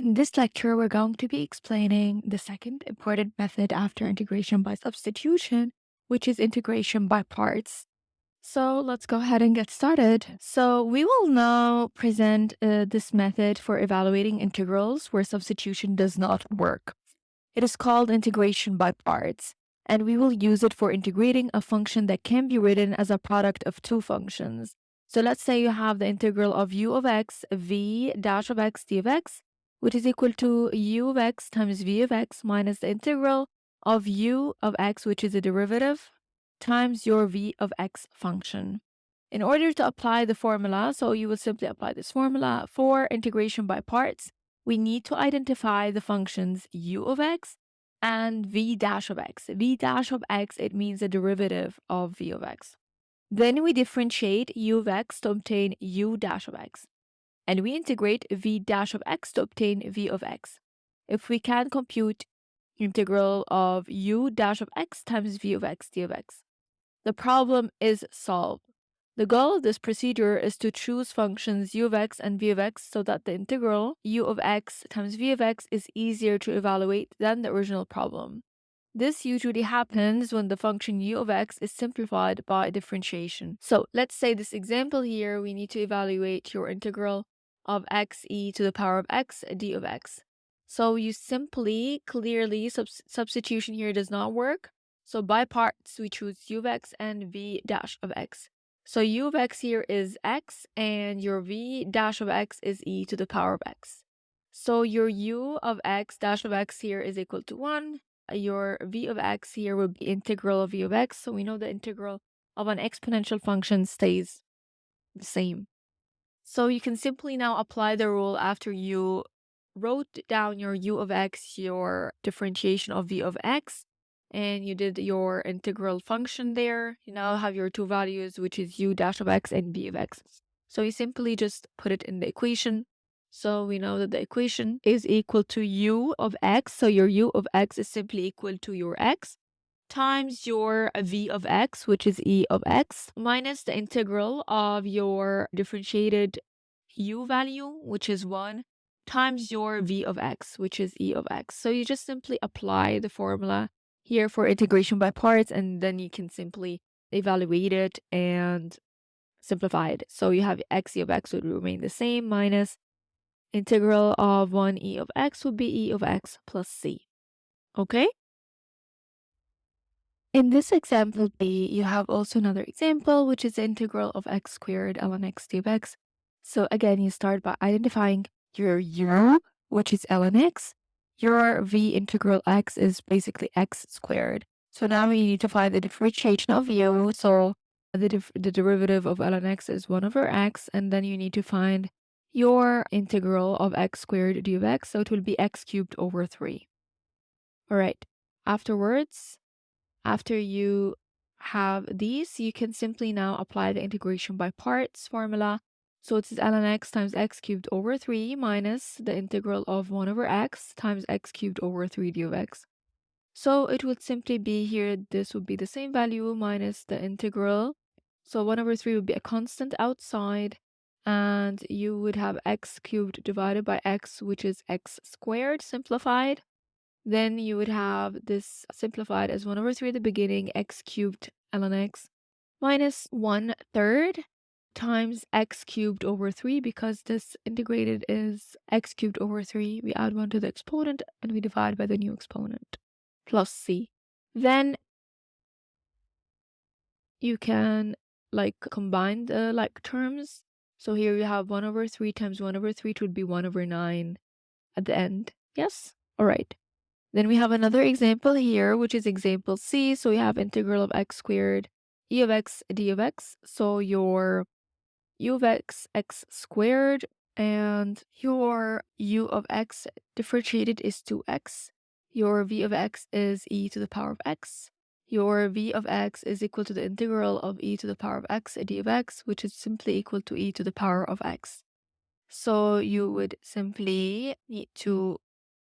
In this lecture, we're going to be explaining the second important method after integration by substitution, which is integration by parts. So let's go ahead and get started. So we will now present this method for evaluating integrals where substitution does not work. It is called integration by parts, and we will use it for integrating a function that can be written as a product of two functions. So let's say you have the integral of u of x, v dash of x d of x, which is equal to u of x times v of x minus the integral of u of x, which is a derivative, times your v of x function. In order to apply the formula, so you will simply apply this formula for integration by parts, we need to identify the functions u of x and v dash of x. V dash of x, it means a derivative of v of x. Then we differentiate u of x to obtain u dash of x. And we integrate v dash of x to obtain v of x. If we can compute integral of u dash of x times v of x d of x, the problem is solved. The goal of this procedure is to choose functions u of x and v of x so that the integral u of x times v of x is easier to evaluate than the original problem. This usually happens when the function u of x is simplified by differentiation. So let's say this example here, we need to evaluate your integral of x e to the power of x d of x. So you simply, clearly, substitution here does not work. So by parts, we choose u of x and v dash of x. So u of x here is x, and your v dash of x is e to the power of x. So your u of x dash of x here is equal to 1. Your v of x here will be integral of v of x. So we know the integral of an exponential function stays the same. So you can simply now apply the rule after you wrote down your u of x, your differentiation of v of x, and you did your integral function there. You now have your two values, which is u dash of x and v of x. So you simply just put it in the equation. So we know that the equation is equal to u of x. So your u of x is simply equal to your x times your v of x, which is e of x, minus the integral of your differentiated u value, which is 1, times your v of x, which is e of x. So you just simply apply the formula here for integration by parts, and then you can simply evaluate it and simplify it. So you have x e of x would remain the same, minus integral of 1 e of x would be e of x plus c. Okay? In this example B, you have also another example, which is the integral of x squared ln x d of x. So again, you start by identifying your u, which is ln x. Your v integral x is basically x squared. So now we need to find the differentiation of u. So the derivative of ln x is 1 over x, and then you need to find your integral of x squared d of x. So it will be x cubed over 3. All right. Afterwards, after you have these, you can simply now apply the integration by parts formula. So it's ln x times x cubed over 3 minus the integral of 1 over x times x cubed over 3 d of x. So it would simply be here, this would be the same value minus the integral. So 1 over 3 would be a constant outside, and you would have x cubed divided by x, which is x squared simplified. Then you would have this simplified as 1 over 3 at the beginning, x cubed ln x, minus 1/3 times x cubed over 3, because this integrated is x cubed over 3. We add 1 to the exponent and we divide by the new exponent, plus c. Then you can combine the terms. So here you have 1 over 3 times 1 over 3, it would be 1 over 9 at the end. Yes? All right. Then we have another example here, which is example C. So we have integral of x squared e of x d of x. So your u of x squared and your u of x differentiated is 2x. Your v of x is e to the power of x. Your v of x is equal to the integral of e to the power of x d of x, which is simply equal to e to the power of x. So you would simply need to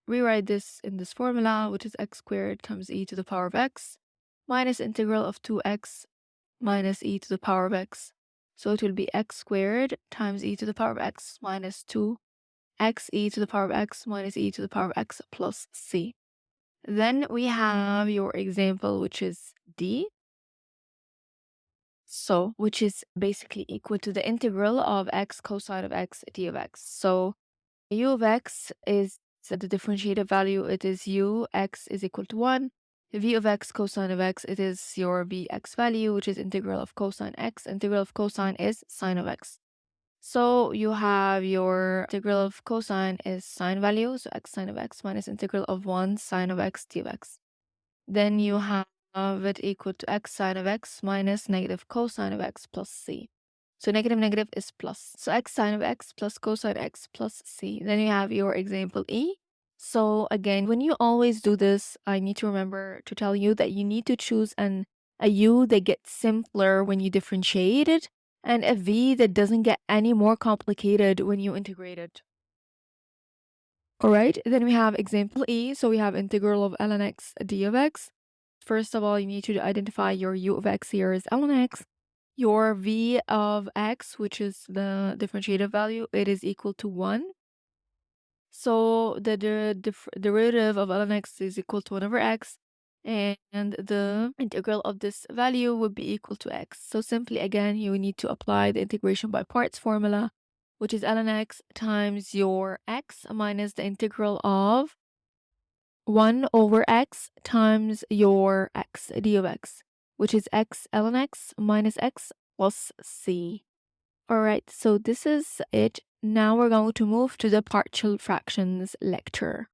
rewrite this in this formula, which is x squared times e to the power of x minus integral of 2x minus e to the power of x. So it will be x squared times e to the power of x minus 2 x e to the power of x minus e to the power of x plus c. Then we have your example, which is D. So, which is basically equal to the integral of x cosine of x d of x. So, u of x is the differentiated value. It is u, x is equal to 1. V of x cosine of x, it is your bx value, which is integral of cosine x. Integral of cosine is sine of x. So you have your integral of cosine is sine value, so x sine of x minus integral of 1 sine of x d of x. Then you have it equal to x sine of x minus negative cosine of x plus c. So negative negative is plus. So x sine of x plus cosine x plus c. Then you have your example E. So again, when you always do this, I need to remember to tell you that you need to choose a u that gets simpler when you differentiate it, and a v that doesn't get any more complicated when you integrate it. Alright, then we have example E. So we have integral of ln x d of x. First of all, you need to identify your u of x here is ln x. Your v of x, which is the differentiated value, it is equal to 1. So the derivative of ln x is equal to 1 over x, and the integral of this value would be equal to x. So simply, again, you need to apply the integration by parts formula, which is ln x times your x minus the integral of 1 over x times your x d of x, which is x ln x minus x plus c. Alright, so this is it. Now we're going to move to the partial fractions lecture.